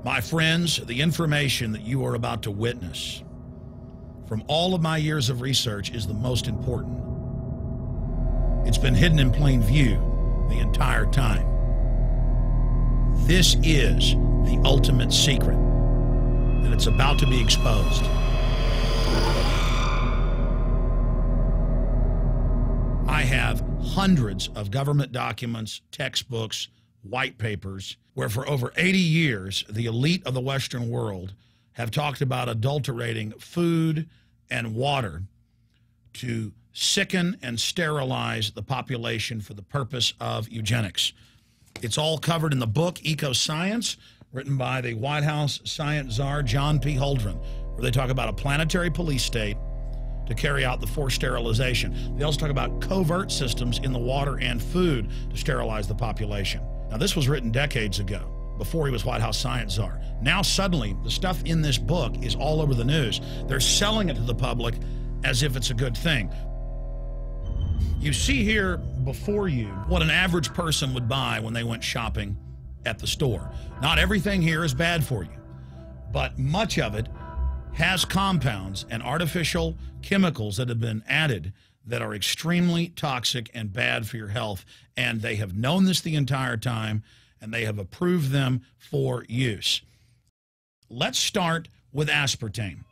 My friends, the information that you are about to witness from all of my years of research is the most important. It's been hidden in plain view the entire time. This is the ultimate secret, and it's about to be exposed. I have hundreds of government documents, textbooks, white papers, where for over 80 years, the elite of the Western world have talked about adulterating food and water to sicken and sterilize the population for the purpose of eugenics. It's all covered in the book Eco Science, written by the White House science czar John P. Holdren, where they talk about a planetary police state to carry out the forced sterilization. They also talk about covert systems in the water and food to sterilize the population. Now, this was written decades ago, before he was White House science czar. Now, suddenly, the stuff in this book is all over the news. They're selling it to the public as if it's a good thing. You see here before you what an average person would buy when they went shopping at the store. Not everything here is bad for you, but much of it has compounds and artificial chemicals that have been added that are extremely toxic and bad for your health. And they have known this the entire time, and they have approved them for use. Let's start with aspartame.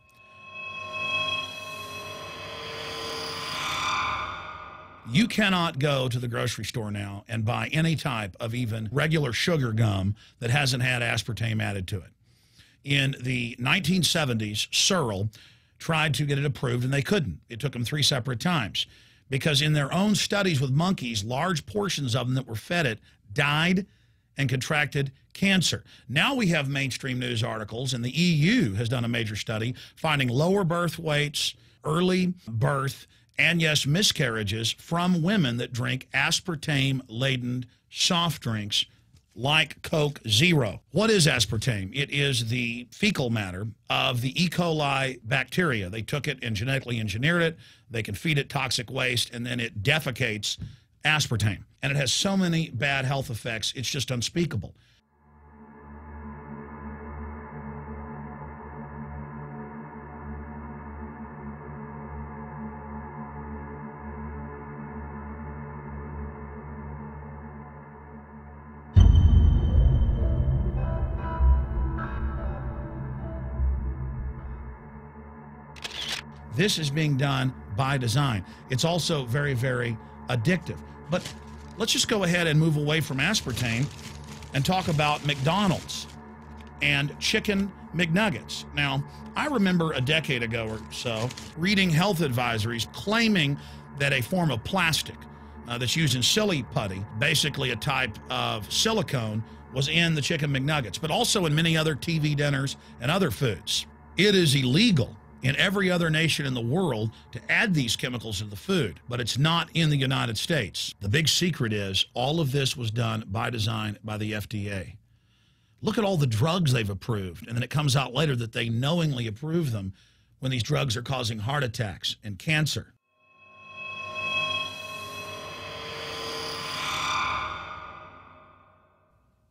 You cannot go to the grocery store now and buy any type of even regular sugar gum that hasn't had aspartame added to it. In the 1970s, Searle tried to get it approved, and they couldn't. It took them 3 separate times because in their own studies with monkeys, large portions of them that were fed it died and contracted cancer. Now we have mainstream news articles, and the EU has done a major study finding lower birth weights, early birth, and yes, miscarriages from women that drink aspartame-laden soft drinks like Coke Zero. What is aspartame? It is the fecal matter of the E. coli bacteria. They took it and genetically engineered it. They can feed it toxic waste, and then it defecates aspartame. And it has so many bad health effects, it's just unspeakable. This is being done by design. It's also very, very addictive. But let's just go ahead and move away from aspartame and talk about McDonald's and chicken McNuggets. Now, I remember a decade ago or so reading health advisories claiming that a form of plastic that's used in silly putty, basically a type of silicone, was in the chicken McNuggets, but also in many other TV dinners and other foods. It is illegal in every other nation in the world to add these chemicals to the food, but it's not in the United States. The big secret is all of this was done by design by the FDA. Look at all the drugs they've approved, and then it comes out later that they knowingly approve them when these drugs are causing heart attacks and cancer.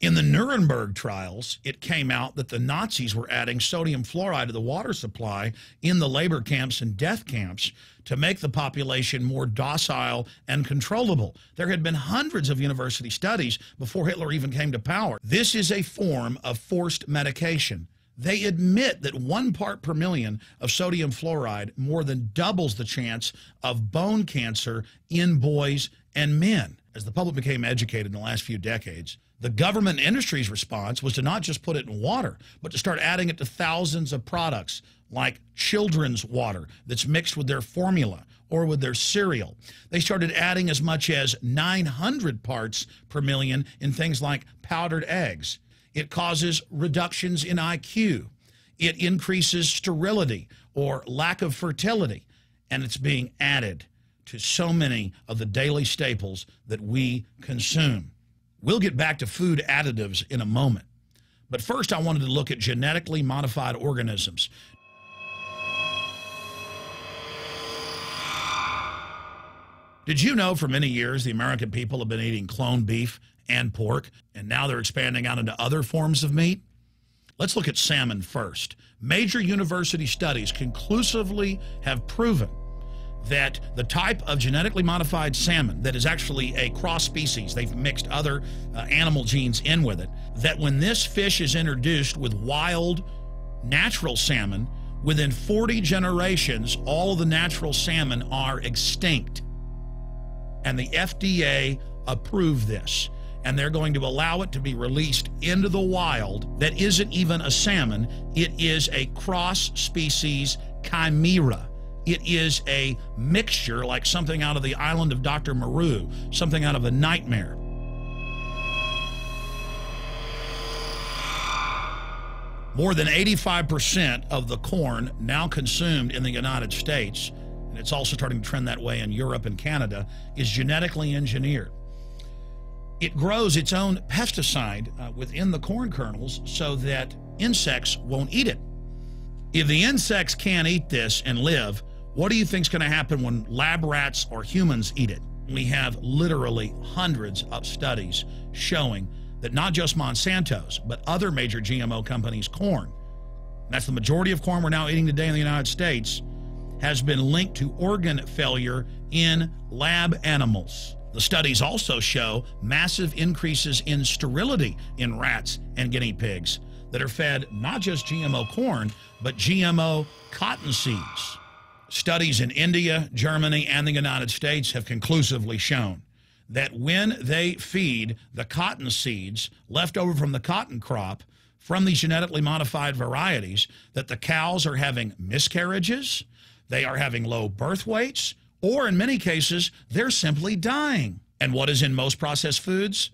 In the Nuremberg trials, it came out that the Nazis were adding sodium fluoride to the water supply in the labor camps and death camps to make the population more docile and controllable. There had been hundreds of university studies before Hitler even came to power. This is a form of forced medication. They admit that 1 part per million of sodium fluoride more than doubles the chance of bone cancer in boys and men. As the public became educated in the last few decades, the government industry's response was to not just put it in water, but to start adding it to thousands of products like children's water that's mixed with their formula or with their cereal. They started adding as much as 900 parts per million in things like powdered eggs. It causes reductions in IQ. It increases sterility or lack of fertility, and it's being added to so many of the daily staples that we consume. We'll get back to food additives in a moment. But first, I wanted to look at genetically modified organisms. Did you know for many years the American people have been eating cloned beef and pork, and now they're expanding out into other forms of meat? Let's look at salmon first. Major university studies conclusively have proven that the type of genetically modified salmon that is actually a cross species, they've mixed other animal genes in with it, that when this fish is introduced with wild natural salmon, within 40 generations, all of the natural salmon are extinct. And the FDA approved this. And they're going to allow it to be released into the wild that isn't even a salmon. It is a cross-species chimera. It is a mixture like something out of the island of Dr. Moreau, something out of a nightmare. More than 85% of the corn now consumed in the United States, and it's also starting to trend that way in Europe and Canada, is genetically engineered. It grows its own pesticide within the corn kernels so that insects won't eat it. If the insects can't eat this and live, what do you think is going to happen when lab rats or humans eat it? We have literally hundreds of studies showing that not just Monsanto's, but other major GMO companies' corn, that's the majority of corn we're now eating today in the United States, has been linked to organ failure in lab animals. The studies also show massive increases in sterility in rats and guinea pigs that are fed not just GMO corn, but GMO cotton seeds. Studies in India, Germany, and the United States have conclusively shown that when they feed the cotton seeds left over from the cotton crop from these genetically modified varieties, that the cows are having miscarriages, they are having low birth weights, or in many cases, they're simply dying. And what is in most processed foods?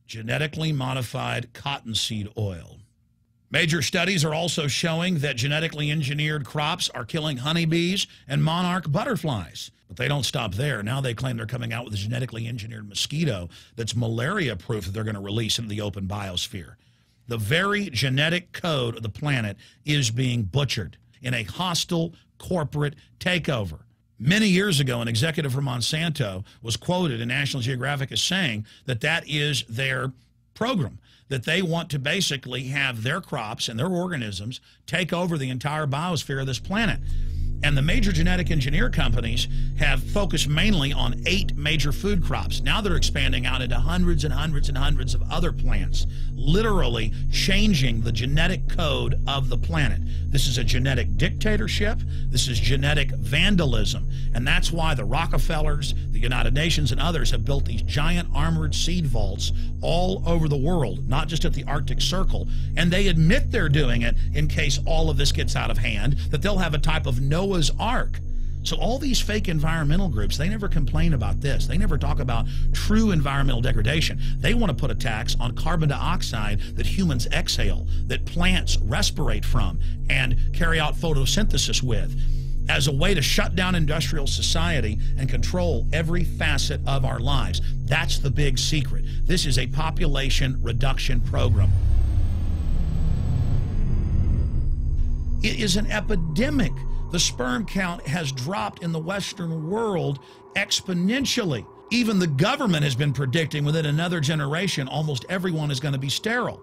Genetically modified cottonseed oil. Major studies are also showing that genetically engineered crops are killing honeybees and monarch butterflies. But they don't stop there. Now they claim they're coming out with a genetically engineered mosquito that's malaria-proof that they're going to release into the open biosphere. The very genetic code of the planet is being butchered in a hostile corporate takeover. Many years ago, an executive from Monsanto was quoted in National Geographic as saying that that is their program, that they want to basically have their crops and their organisms take over the entire biosphere of this planet. And the major genetic engineer companies have focused mainly on 8 major food crops. Now they're expanding out into hundreds and hundreds and hundreds of other plants, literally changing the genetic code of the planet. This is a genetic dictatorship. This is genetic vandalism. And that's why the Rockefellers, the United Nations, and others have built these giant armored seed vaults all over the world, not just at the Arctic Circle. And they admit they're doing it in case all of this gets out of hand, that they'll have a type of Noah's Ark. So all these fake environmental groups, they never complain about this. They never talk about true environmental degradation. They want to put a tax on carbon dioxide that humans exhale, that plants respirate from and carry out photosynthesis with, as a way to shut down industrial society and control every facet of our lives. That's the big secret. This is a population reduction program. It is an epidemic. The sperm count has dropped in the Western world exponentially. Even the government has been predicting within another generation, almost everyone is going to be sterile.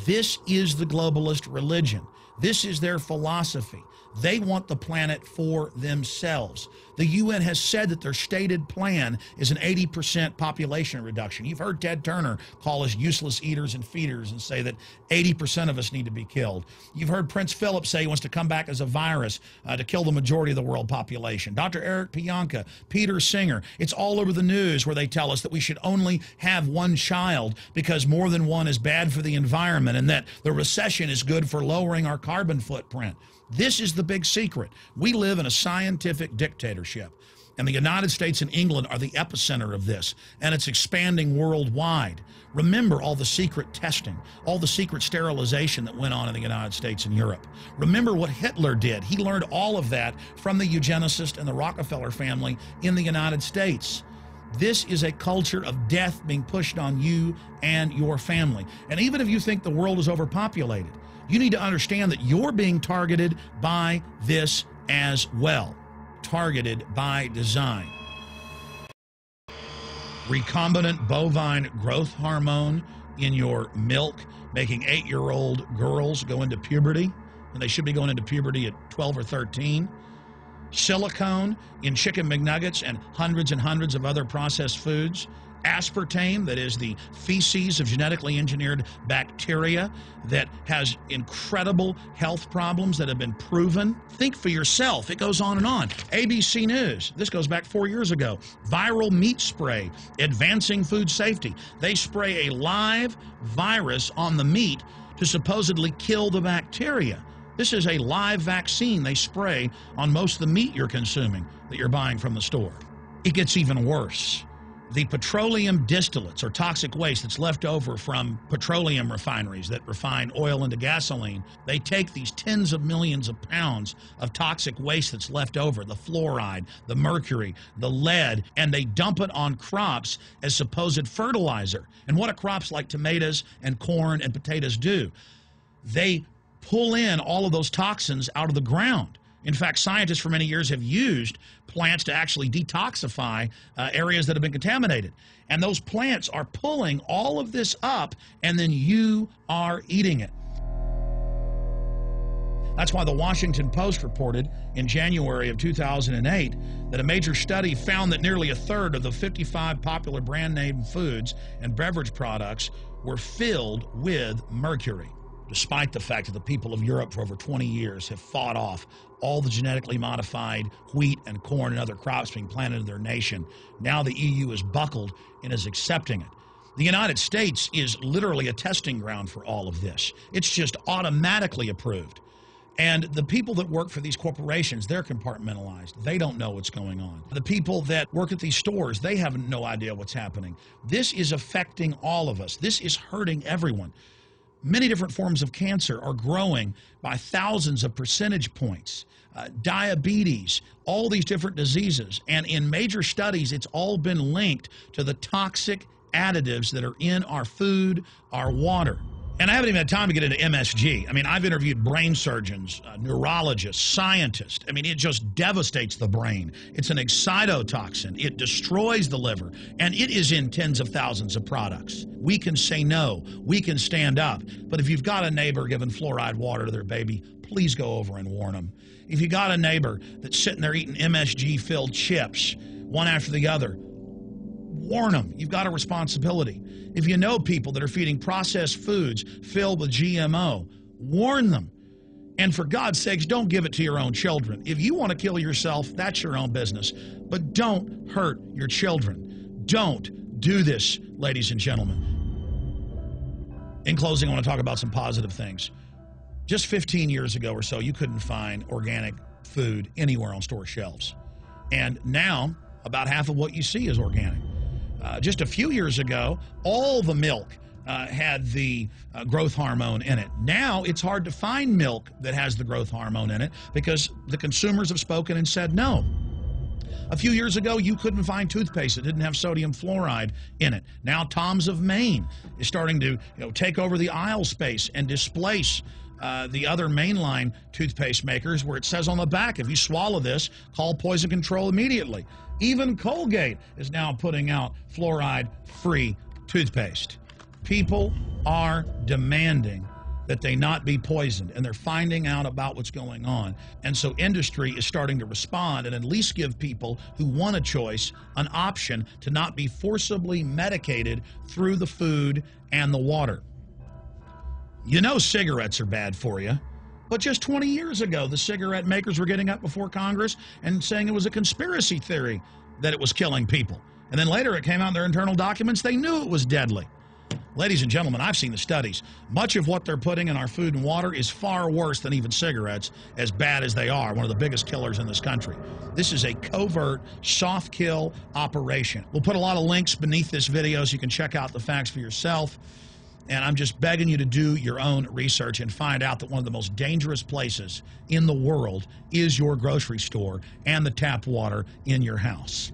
This is the globalist religion. This is their philosophy. They want the planet for themselves. The UN has said that their stated plan is an 80% population reduction. You've heard Ted Turner call us useless eaters and feeders and say that 80% of us need to be killed. You've heard Prince Philip say he wants to come back as a virus to kill the majority of the world population. Dr. Eric Pianka, Peter Singer, it's all over the news where they tell us that we should only have one child because more than one is bad for the environment and that the recession is good for lowering our carbon footprint. This is the big secret. We live in a scientific dictatorship, and the United States and England are the epicenter of this, and it's expanding worldwide. Remember all the secret testing, all the secret sterilization that went on in the United States and Europe. Remember what Hitler did. He learned all of that from the eugenicist and the Rockefeller family in the United States. This is a culture of death being pushed on you and your family. And even if you think the world is overpopulated, you need to understand that you're being targeted by this as well. Targeted by design. Recombinant bovine growth hormone in your milk, making 8-year-old girls go into puberty, and they should be going into puberty at 12 or 13. Silicone in chicken McNuggets and hundreds of other processed foods. Aspartame, that is the feces of genetically engineered bacteria that has incredible health problems that have been proven. Think for yourself. It goes on and on. ABC News, this goes back 4 years ago. Viral meat spray, advancing food safety. They spray a live virus on the meat to supposedly kill the bacteria. This is a live vaccine they spray on most of the meat you're consuming that you're buying from the store. It gets even worse. The petroleum distillates, or toxic waste that's left over from petroleum refineries that refine oil into gasoline, they take these tens of millions of pounds of toxic waste that's left over, the fluoride, the mercury, the lead, and they dump it on crops as supposed fertilizer. And what do crops like tomatoes and corn and potatoes do? They pull in all of those toxins out of the ground. In fact, scientists for many years have used plants to actually detoxify areas that have been contaminated. And those plants are pulling all of this up, and then you are eating it. That's why the Washington Post reported in January of 2008 that a major study found that nearly a third of the 55 popular brand name foods and beverage products were filled with mercury. Despite the fact that the people of Europe for over 20 years have fought off all the genetically modified wheat and corn and other crops being planted in their nation, now the EU is buckled and is accepting it. The United States is literally a testing ground for all of this. It's just automatically approved. And the people that work for these corporations, they're compartmentalized. They don't know what's going on. The people that work at these stores, they have no idea what's happening. This is affecting all of us. This is hurting everyone. Many different forms of cancer are growing by thousands of percentage points. Diabetes, all these different diseases. And in major studies, it's all been linked to the toxic additives that are in our food, our water. And I haven't even had time to get into MSG. I mean, I've interviewed brain surgeons, neurologists, scientists. I mean, it just devastates the brain. It's an excitotoxin. It destroys the liver, and it is in tens of thousands of products. We can say no. We can stand up. But if you've got a neighbor giving fluoride water to their baby, please go over and warn them. If you got a neighbor that's sitting there eating MSG-filled chips, one after the other, warn them. You've got a responsibility. If you know people that are feeding processed foods filled with GMO, warn them. And for God's sakes, don't give it to your own children. If you want to kill yourself, that's your own business. But don't hurt your children. Don't do this, ladies and gentlemen. In closing, I want to talk about some positive things. Just 15 years ago or so, you couldn't find organic food anywhere on store shelves. And now, about half of what you see is organic. Just a few years ago, all the milk had the growth hormone in it. Now it's hard to find milk that has the growth hormone in it because the consumers have spoken and said no. A few years ago, you couldn't find toothpaste that didn't have sodium fluoride in it. Now Tom's of Maine is starting to take over the aisle space and displace the other mainline toothpaste makers, where it says on the back, if you swallow this, call poison control immediately. Even Colgate is now putting out fluoride-free toothpaste. People are demanding that they not be poisoned, and they're finding out about what's going on. And so industry is starting to respond and at least give people who want a choice an option to not be forcibly medicated through the food and the water. You know cigarettes are bad for you, but just 20 years ago, the cigarette makers were getting up before Congress and saying it was a conspiracy theory that it was killing people. And then later it came out in their internal documents, they knew it was deadly. Ladies and gentlemen, I've seen the studies. Much of what they're putting in our food and water is far worse than even cigarettes, as bad as they are, one of the biggest killers in this country. This is a covert, soft kill operation. We'll put a lot of links beneath this video so you can check out the facts for yourself. And I'm just begging you to do your own research and find out that one of the most dangerous places in the world is your grocery store and the tap water in your house.